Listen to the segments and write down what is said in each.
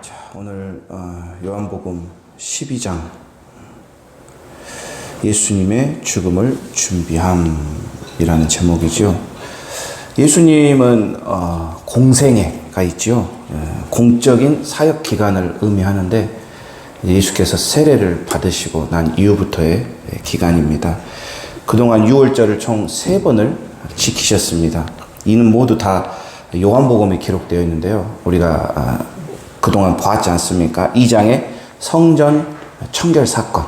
자, 오늘 요한복음 12장 예수님의 죽음을 준비함이라는 제목이죠. 예수님은 공생애가 있죠. 공적인 사역 기간을 의미하는데 예수께서 세례를 받으시고 난 이후부터의 기간입니다. 그동안 유월절을 총 3번을 지키셨습니다. 이는 모두 다 요한복음에 기록되어 있는데요. 우리가 그동안 보았지 않습니까? 2장의 성전 청결 사건.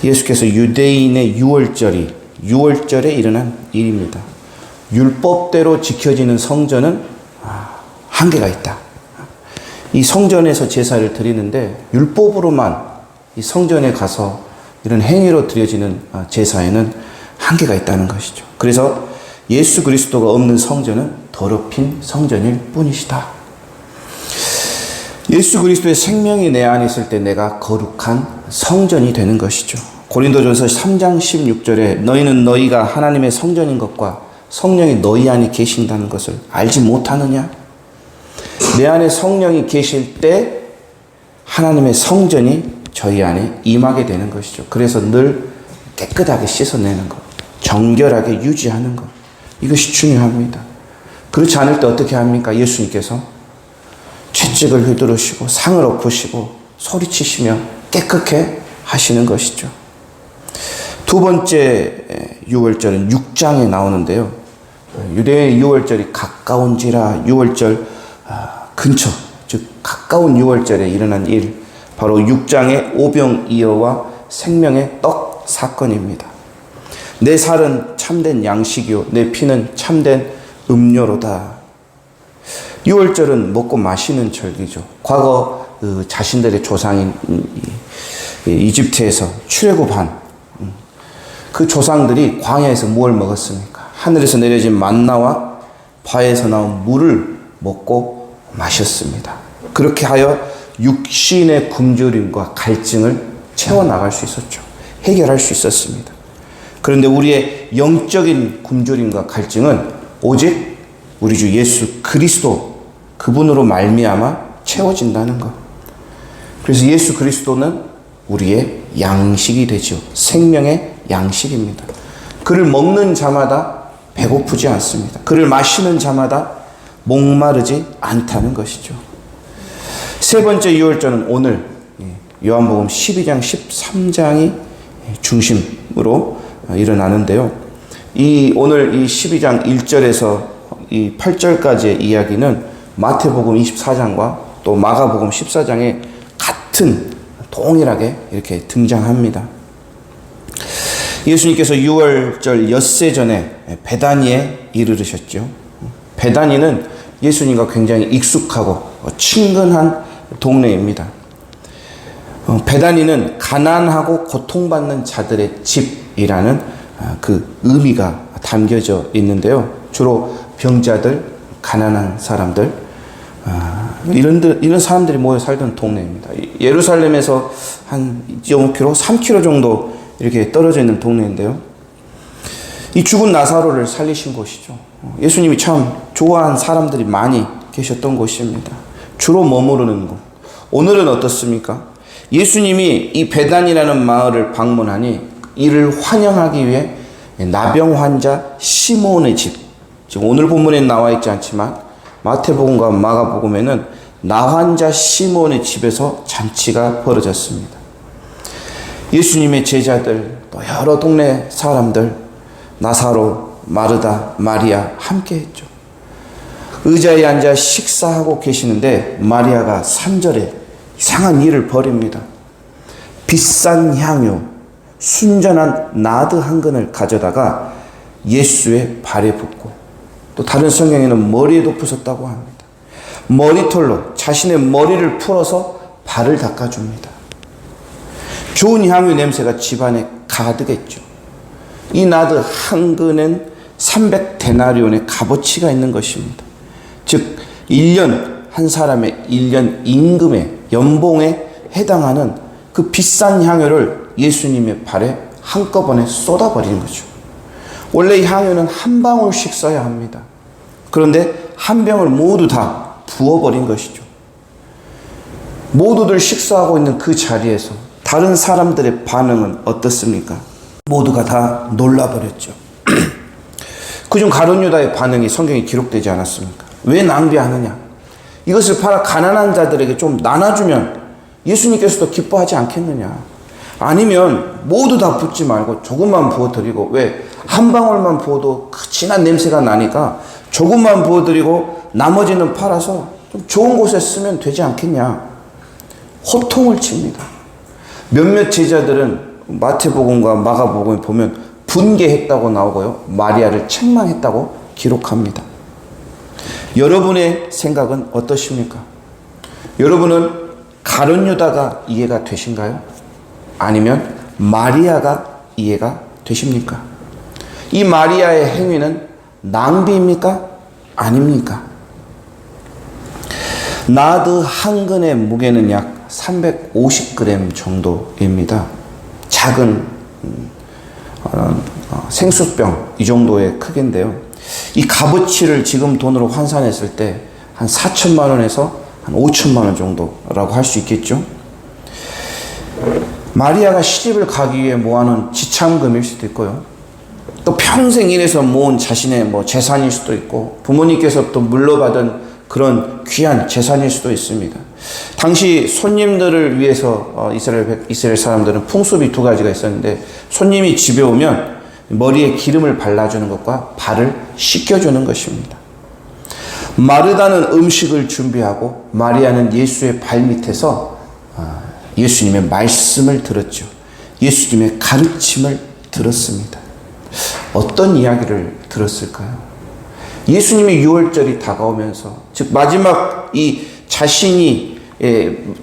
예수께서 유대인의 유월절에 일어난 일입니다. 율법대로 지켜지는 성전은 한계가 있다. 이 성전에서 제사를 드리는데 율법으로만 이 성전에 가서 이런 행위로 드려지는 제사에는 한계가 있다는 것이죠. 그래서 예수 그리스도가 없는 성전은 더럽힌 성전일 뿐이시다. 예수 그리스도의 생명이 내 안에 있을 때 내가 거룩한 성전이 되는 것이죠. 고린도전서 3장 16절에 너희는 너희가 하나님의 성전인 것과 성령이 너희 안에 계신다는 것을 알지 못하느냐? 내 안에 성령이 계실 때 하나님의 성전이 저희 안에 임하게 되는 것이죠. 그래서 늘 깨끗하게 씻어내는 것, 정결하게 유지하는 것, 이것이 중요합니다. 그렇지 않을 때 어떻게 합니까? 예수님께서 채찍을 휘두르시고 상을 엎으시고 소리치시며 깨끗게 하시는 것이죠. 두 번째 유월절은 6장에 나오는데요. 유대의 유월절이 가까운지라 유월절 근처, 즉 가까운 유월절에 일어난 일, 바로 6장의 오병이어와 생명의 떡 사건입니다. 내 살은 참된 양식이요 내 피는 참된 음료로다. 유월절은 먹고 마시는 절기죠. 과거 자신들의 조상인 이집트에서 출애굽한 그 조상들이 광야에서 무엇을 먹었습니까? 하늘에서 내려진 만나와 바에서 나온 물을 먹고 마셨습니다. 그렇게 하여 육신의 굶주림과 갈증을 채워나갈 수 있었죠. 해결할 수 있었습니다. 그런데 우리의 영적인 굶주림과 갈증은 오직 우리 주 예수 그리스도 그분으로 말미암아 채워진다는 것. 그래서 예수 그리스도는 우리의 양식이 되죠. 생명의 양식입니다. 그를 먹는 자마다 배고프지 않습니다. 그를 마시는 자마다 목마르지 않다는 것이죠. 세 번째 유월절은 오늘 요한복음 12장 13장이 중심으로 일어나는데요. 오늘 이 12장 1절에서 이 8절까지의 이야기는 마태복음 24장과 또 마가복음 14장에 같은 동일하게 이렇게 등장합니다. 예수님께서 유월절 엿새 전에 베다니에 이르르셨죠. 베다니는 예수님과 굉장히 익숙하고 친근한 동네입니다. 베다니는 가난하고 고통받는 자들의 집이라는 그 의미가 담겨져 있는데요. 주로 병자들, 가난한 사람들, 이런 사람들이 모여 살던 동네입니다. 예루살렘에서 한 2.5km, 3km 정도 이렇게 떨어져 있는 동네인데요. 이 죽은 나사로를 살리신 곳이죠. 예수님이 참 좋아한 사람들이 많이 계셨던 곳입니다. 주로 머무르는 곳. 오늘은 어떻습니까? 예수님이 이 베단이라는 마을을 방문하니 이를 환영하기 위해 나병 환자 시몬의 집, 지금 오늘 본문에 나와 있지 않지만 마태복음과 마가복음에는 나환자 시몬의 집에서 잔치가 벌어졌습니다. 예수님의 제자들, 또 여러 동네 사람들, 나사로, 마르다, 마리아 함께 했죠. 의자에 앉아 식사하고 계시는데 마리아가 3절에 이상한 일을 벌입니다. 비싼 향유, 순전한 나드 한 근을 가져다가 예수의 발에 붓고, 또 다른 성경에는 머리에도 부었다고 합니다. 머리털로 자신의 머리를 풀어서 발을 닦아줍니다. 좋은 향유 냄새가 집안에 가득했죠. 이 나드 한 근은 300데나리온의 값어치가 있는 것입니다. 즉 1년 한 사람의 1년 임금의 연봉에 해당하는 그 비싼 향유를 예수님의 발에 한꺼번에 쏟아버리는 거죠. 원래 이 향유는 한 방울씩 써야 합니다. 그런데 한 병을 모두 다 부어버린 것이죠. 모두들 식사하고 있는 그 자리에서 다른 사람들의 반응은 어떻습니까? 모두가 다 놀라버렸죠. 그중 가룟 유다의 반응이 성경에 기록되지 않았습니까? 왜 낭비하느냐? 이것을 팔아 가난한 자들에게 좀 나눠주면 예수님께서도 기뻐하지 않겠느냐? 아니면 모두 다 붓지 말고 조금만 부어드리고, 왜 한 방울만 부어도 그 진한 냄새가 나니까 조금만 부어드리고 나머지는 팔아서 좀 좋은 곳에 쓰면 되지 않겠냐? 호통을 칩니다. 몇몇 제자들은 마태복음과 마가복음에 보면 분개했다고 나오고요, 마리아를 책망했다고 기록합니다. 여러분의 생각은 어떠십니까? 여러분은 가룟 유다가 이해가 되신가요? 아니면 마리아가 이해가 되십니까? 이 마리아의 행위는 낭비입니까? 아닙니까? 나드 한 근의 무게는 약 350g 정도입니다. 작은 생수병 이 정도의 크기인데요. 이 값어치를 지금 돈으로 환산했을 때 한 4천만 원에서 한 5천만 원 정도라고 할 수 있겠죠. 마리아가 시집을 가기 위해 모아놓은 지참금일 수도 있고요. 또 평생 일해서 모은 자신의 재산일 수도 있고, 부모님께서부터 물려받은 그런 귀한 재산일 수도 있습니다. 당시 손님들을 위해서 이스라엘 사람들은 풍습이 두 가지가 있었는데, 손님이 집에 오면 머리에 기름을 발라주는 것과 발을 씻겨주는 것입니다. 마르다는 음식을 준비하고 마리아는 예수의 발밑에서 예수님의 말씀을 들었죠. 예수님의 가르침을 들었습니다. 어떤 이야기를 들었을까요? 예수님의 유월절이 다가오면서, 즉 마지막 이 자신이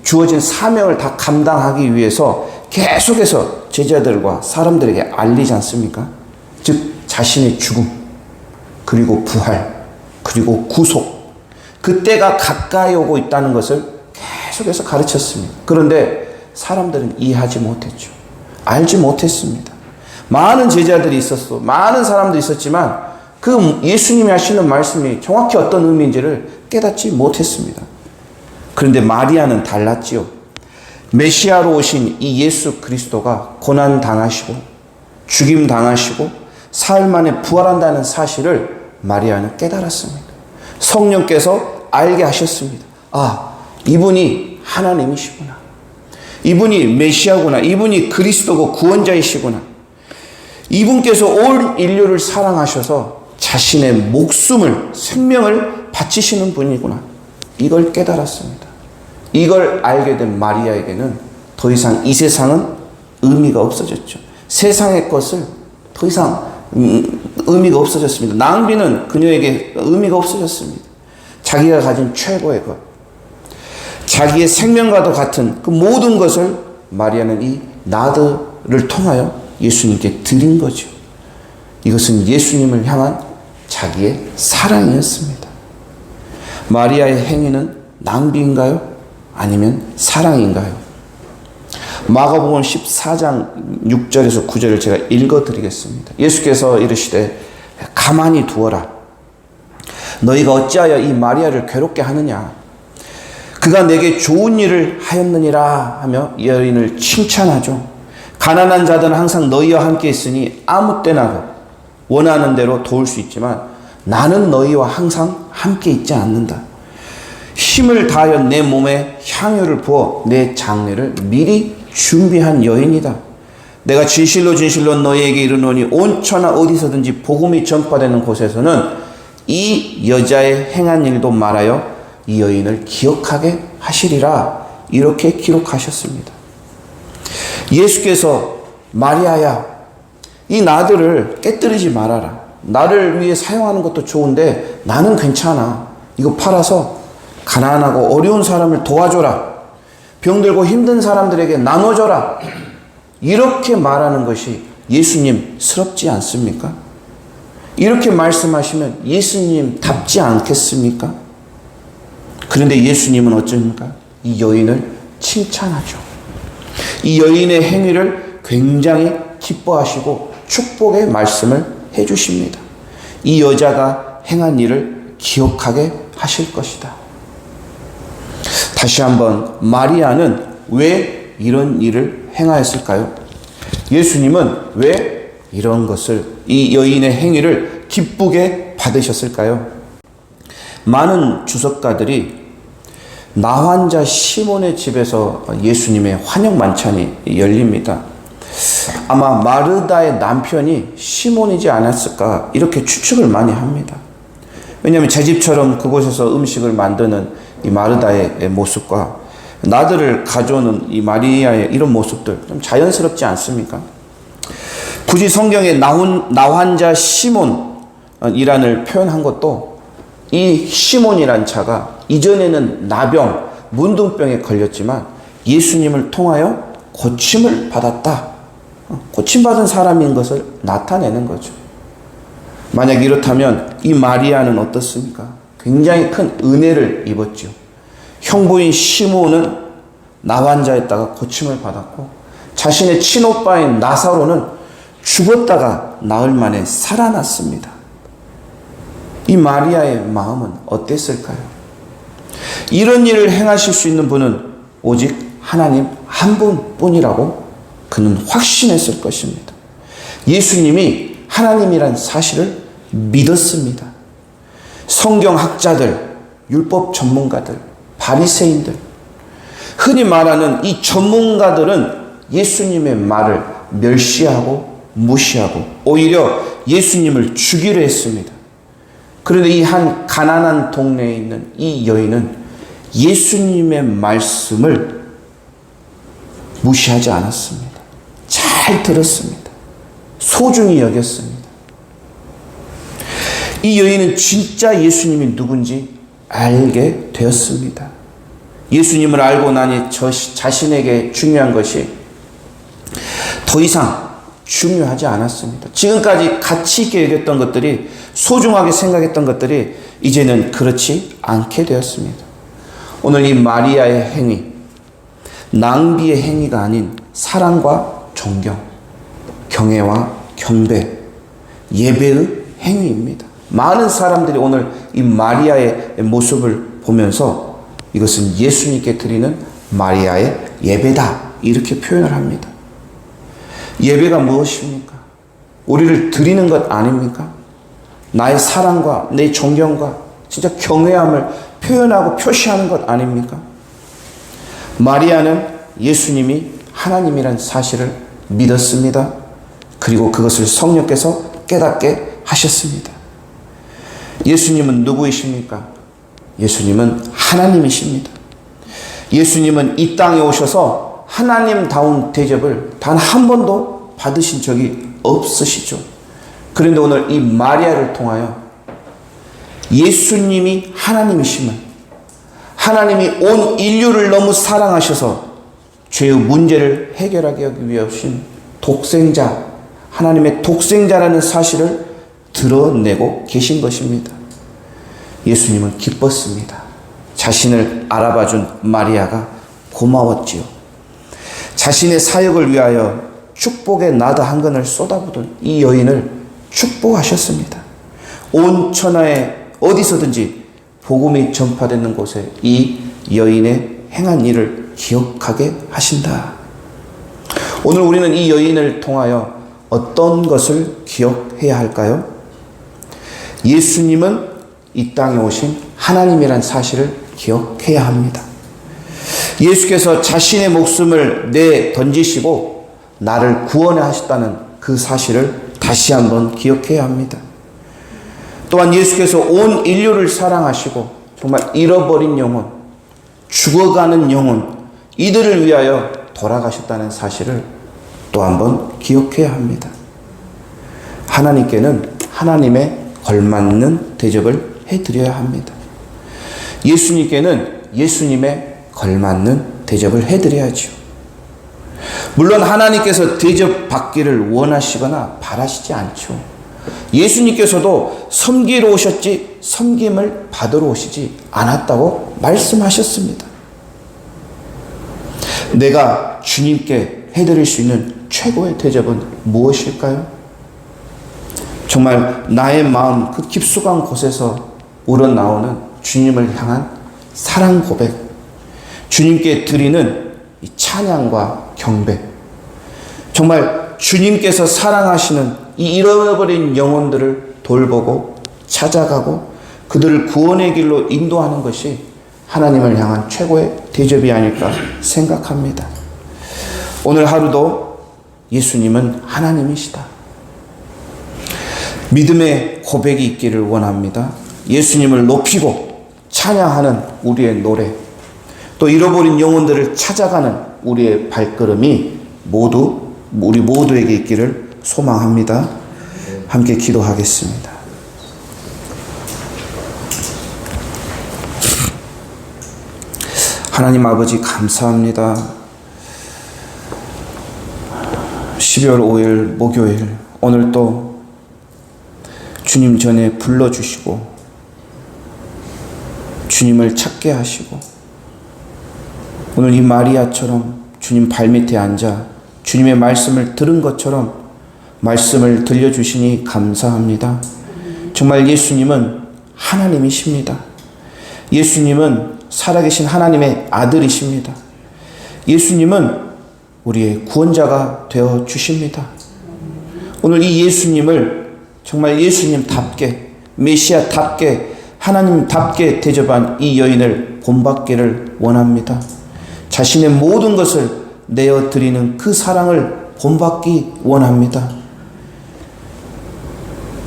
주어진 사명을 다 감당하기 위해서 계속해서 제자들과 사람들에게 알리지 않습니까? 즉 자신의 죽음, 그리고 부활, 그리고 구속, 그때가 가까이 오고 있다는 것을 계속해서 가르쳤습니다. 그런데 사람들은 이해하지 못했죠. 알지 못했습니다. 많은 제자들이 있었어, 많은 사람도 있었지만 그 예수님이 하시는 말씀이 정확히 어떤 의미인지를 깨닫지 못했습니다. 그런데 마리아는 달랐지요. 메시아로 오신 이 예수 그리스도가 고난 당하시고 죽임 당하시고 사흘 만에 부활한다는 사실을 마리아는 깨달았습니다. 성령께서 알게 하셨습니다. 아, 이분이 하나님이시구나. 이분이 메시아구나. 이분이 그리스도고 구원자이시구나. 이분께서 온 인류를 사랑하셔서 자신의 목숨을, 생명을 바치시는 분이구나. 이걸 깨달았습니다. 이걸 알게 된 마리아에게는 더 이상 이 세상은 의미가 없어졌죠. 세상의 것을 더 이상 의미가 없어졌습니다. 낭비는 그녀에게 의미가 없어졌습니다. 자기가 가진 최고의 것, 자기의 생명과도 같은 그 모든 것을 마리아는 이 나드를 통하여 예수님께 드린 거죠. 이것은 예수님을 향한 자기의 사랑이었습니다. 마리아의 행위는 낭비인가요? 아니면 사랑인가요? 마가복음 14장 6절에서 9절을 제가 읽어드리겠습니다. 예수께서 이르시되 가만히 두어라. 너희가 어찌하여 이 마리아를 괴롭게 하느냐? 그가 내게 좋은 일을 하였느니라 하며 여인을 칭찬하죠. 가난한 자들은 항상 너희와 함께 있으니 아무 때나 원하는 대로 도울 수 있지만 나는 너희와 항상 함께 있지 않는다. 힘을 다하여 내 몸에 향유를 부어 내 장례를 미리 준비한 여인이다. 내가 진실로 진실로 너희에게 이르노니 온 천하 어디서든지 복음이 전파되는 곳에서는 이 여자의 행한 일도 말하여 이 여인을 기억하게 하시리라. 이렇게 기록하셨습니다. 예수께서 마리아야, 이 나들을 깨뜨리지 말아라. 나를 위해 사용하는 것도 좋은데 나는 괜찮아. 이거 팔아서 가난하고 어려운 사람을 도와줘라. 병들고 힘든 사람들에게 나눠줘라. 이렇게 말하는 것이 예수님스럽지 않습니까? 이렇게 말씀하시면 예수님답지 않겠습니까? 그런데 예수님은 어쩝니까? 이 여인을 칭찬하죠. 이 여인의 행위를 굉장히 기뻐하시고 축복의 말씀을 해주십니다. 이 여자가 행한 일을 기억하게 하실 것이다. 다시 한번 마리아는 왜 이런 일을 행하였을까요? 예수님은 왜 이런 것을, 이 여인의 행위를 기쁘게 받으셨을까요? 많은 주석가들이 나환자 시몬의 집에서 예수님의 환영 만찬이 열립니다. 아마 마르다의 남편이 시몬이지 않았을까 이렇게 추측을 많이 합니다. 왜냐하면 제 집처럼 그곳에서 음식을 만드는 이 마르다의 모습과 나들을 가져오는 이 마리아의 이런 모습들 좀 자연스럽지 않습니까? 굳이 성경에 나환자 시몬이란을 표현한 것도 이 시몬이란 자가 이전에는 나병, 문둥병에 걸렸지만 예수님을 통하여 고침을 받았다. 고침받은 사람인 것을 나타내는 거죠. 만약 이렇다면 이 마리아는 어떻습니까? 굉장히 큰 은혜를 입었죠. 형부인 시몬은 나환자였다가 고침을 받았고 자신의 친오빠인 나사로는 죽었다가 나흘 만에 살아났습니다. 이 마리아의 마음은 어땠을까요? 이런 일을 행하실 수 있는 분은 오직 하나님 한 분뿐이라고 그는 확신했을 것입니다. 예수님이 하나님이란 사실을 믿었습니다. 성경학자들, 율법 전문가들, 바리새인들, 흔히 말하는 이 전문가들은 예수님의 말을 멸시하고 무시하고 오히려 예수님을 죽이려 했습니다. 그런데 이 한 가난한 동네에 있는 이 여인은 예수님의 말씀을 무시하지 않았습니다. 잘 들었습니다. 소중히 여겼습니다. 이 여인은 진짜 예수님이 누군지 알게 되었습니다. 예수님을 알고 나니 자신에게 중요한 것이 더 이상 중요하지 않았습니다. 지금까지 가치 있게 여겼던 것들이, 소중하게 생각했던 것들이 이제는 그렇지 않게 되었습니다. 오늘 이 마리아의 행위, 낭비의 행위가 아닌 사랑과 존경, 경애와 경배, 예배의 행위입니다. 많은 사람들이 오늘 이 마리아의 모습을 보면서 이것은 예수님께 드리는 마리아의 예배다 이렇게 표현을 합니다. 예배가 무엇입니까? 우리를 드리는 것 아닙니까? 나의 사랑과 내 존경과 진짜 경외함을 표현하고 표시하는 것 아닙니까? 마리아는 예수님이 하나님이란 사실을 믿었습니다. 그리고 그것을 성령께서 깨닫게 하셨습니다. 예수님은 누구이십니까? 예수님은 하나님이십니다. 예수님은 이 땅에 오셔서 하나님다운 대접을 단 한 번도 받으신 적이 없으시죠. 그런데 오늘 이 마리아를 통하여 예수님이 하나님이시면 하나님이 온 인류를 너무 사랑하셔서 죄의 문제를 해결하기 위해 오신 독생자, 하나님의 독생자라는 사실을 드러내고 계신 것입니다. 예수님은 기뻤습니다. 자신을 알아봐준 마리아가 고마웠지요. 자신의 사역을 위하여 축복의 나드 한 근을 쏟아부은 이 여인을 축복하셨습니다. 온 천하에 어디서든지 복음이 전파되는 곳에 이 여인의 행한 일을 기억하게 하신다. 오늘 우리는 이 여인을 통하여 어떤 것을 기억해야 할까요? 예수님은 이 땅에 오신 하나님이란 사실을 기억해야 합니다. 예수께서 자신의 목숨을 던지시고 나를 구원해 하셨다는 그 사실을 다시 한번 기억해야 합니다. 또한 예수께서 온 인류를 사랑하시고 정말 잃어버린 영혼, 죽어가는 영혼, 이들을 위하여 돌아가셨다는 사실을 또 한번 기억해야 합니다. 하나님께는 하나님의 걸맞는 대접을 해드려야 합니다. 예수님께는 예수님의 걸맞는 대접을 해드려야죠. 물론 하나님께서 대접받기를 원하시거나 바라시지 않죠. 예수님께서도 섬기러 오셨지 섬김을 받으러 오시지 않았다고 말씀하셨습니다. 내가 주님께 해드릴 수 있는 최고의 대접은 무엇일까요? 정말 나의 마음 그 깊숙한 곳에서 우러나오는 주님을 향한 사랑 고백, 주님께 드리는 이 찬양과 경배, 정말 주님께서 사랑하시는 이 잃어버린 영혼들을 돌보고 찾아가고 그들을 구원의 길로 인도하는 것이 하나님을 향한 최고의 대접이 아닐까 생각합니다. 오늘 하루도 예수님은 하나님이시다. 믿음의 고백이 있기를 원합니다. 예수님을 높이고 찬양하는 우리의 노래, 또 잃어버린 영혼들을 찾아가는 우리의 발걸음이 우리 모두에게 있기를 소망합니다. 함께 기도하겠습니다. 하나님 아버지 감사합니다. 12월 5일 목요일, 오늘 또 주님 전에 불러주시고 주님을 찾게 하시고 오늘 이 마리아처럼 주님 발밑에 앉아 주님의 말씀을 들은 것처럼 말씀을 들려주시니 감사합니다. 정말 예수님은 하나님이십니다. 예수님은 살아계신 하나님의 아들이십니다. 예수님은 우리의 구원자가 되어 주십니다. 오늘 이 예수님을 정말 예수님답게, 메시아답게, 하나님답게 대접한 이 여인을 본받기를 원합니다. 자신의 모든 것을 내어드리는 그 사랑을 본받기 원합니다.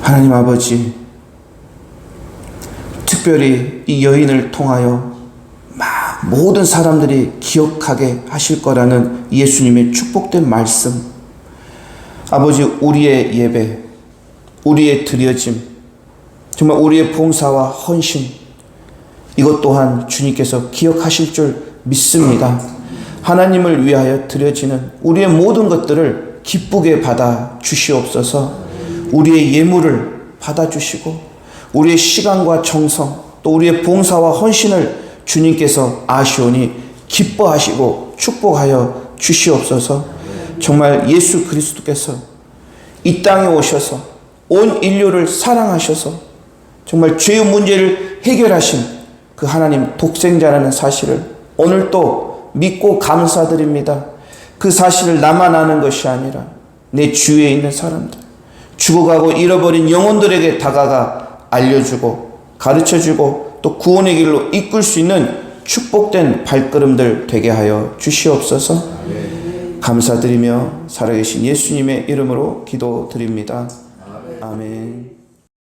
하나님 아버지, 특별히 이 여인을 통하여 모든 사람들이 기억하게 하실 거라는 예수님의 축복된 말씀, 아버지, 우리의 예배, 우리의 드려짐, 정말 우리의 봉사와 헌신, 이것 또한 주님께서 기억하실 줄 믿습니다. 하나님을 위하여 드려지는 우리의 모든 것들을 기쁘게 받아 주시옵소서. 우리의 예물을 받아 주시고 우리의 시간과 정성, 또 우리의 봉사와 헌신을 주님께서 아시오니 기뻐하시고 축복하여 주시옵소서. 정말 예수 그리스도께서 이 땅에 오셔서 온 인류를 사랑하셔서 정말 죄의 문제를 해결하신 그 하나님 독생자라는 사실을 오늘 또 믿고 감사드립니다. 그 사실을 나만 아는 것이 아니라 내 주위에 있는 사람들, 죽어가고 잃어버린 영혼들에게 다가가 알려주고 가르쳐주고 또 구원의 길로 이끌 수 있는 축복된 발걸음들 되게 하여 주시옵소서. 감사드리며 살아계신 예수님의 이름으로 기도드립니다. 아멘.